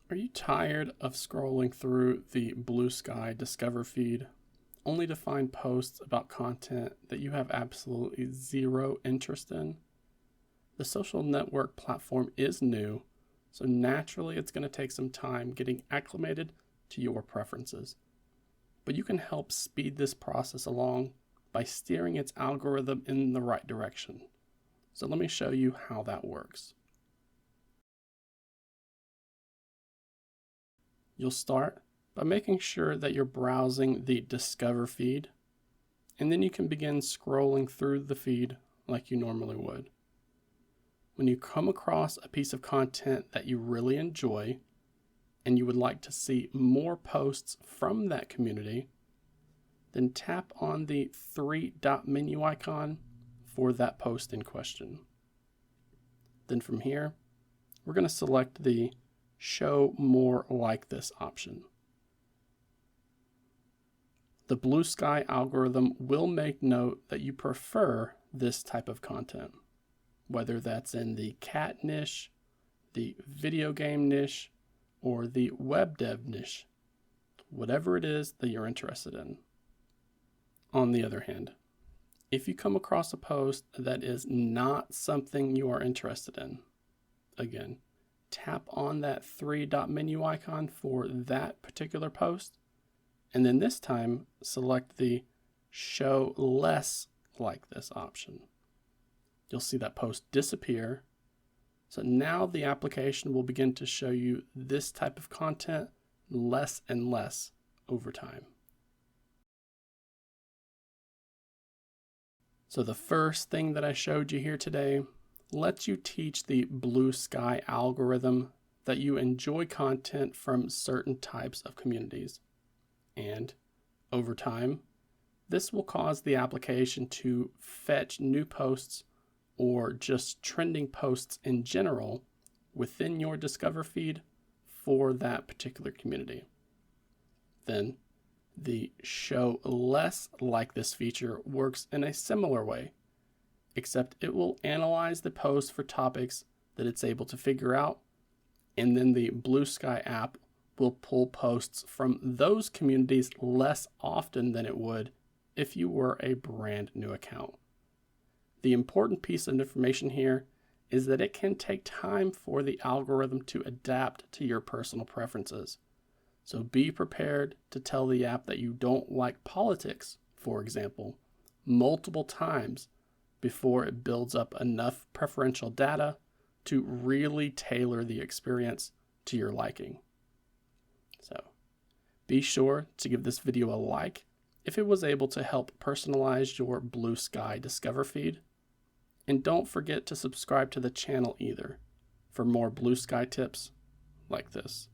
Are you tired of scrolling through the Bluesky Discover feed only to find posts about content that you have absolutely zero interest in? The social network platform is new, so naturally it's going to take some time getting acclimated to your preferences. But you can help speed this process along by steering its algorithm in the right direction. So let me show you how that works. You'll start by making sure that you're browsing the Discover feed, and then you can begin scrolling through the feed like you normally would. When you come across a piece of content that you really enjoy and you would like to see more posts from that community, then tap on the three-dot menu icon for that post in question. Then from here, we're going to select the Show More Like This option. The Bluesky algorithm will make note that you prefer this type of content, whether that's in the cat niche, the video game niche, or the web dev niche, whatever it is that you're interested in. On the other hand, if you come across a post that is not something you are interested in, again, tap on that three-dot menu icon for that particular post, and then this time select the Show Less Like This option. You'll see that post disappear. So now the application will begin to show you this type of content less and less over time. So the first thing that I showed you here today lets you teach the Bluesky algorithm that you enjoy content from certain types of communities. And over time, this will cause the application to fetch new posts or just trending posts in general within your Discover feed for that particular community. Then the Show Less Like This feature works in a similar way, except it will analyze the post for topics that it's able to figure out, and then the Bluesky app will pull posts from those communities less often than it would if you were a brand new account. The important piece of information here is that it can take time for the algorithm to adapt to your personal preferences. So be prepared to tell the app that you don't like politics, for example, multiple times before it builds up enough preferential data to really tailor the experience to your liking. So be sure to give this video a like if it was able to help personalize your Bluesky Discover feed. And don't forget to subscribe to the channel either for more Bluesky tips like this.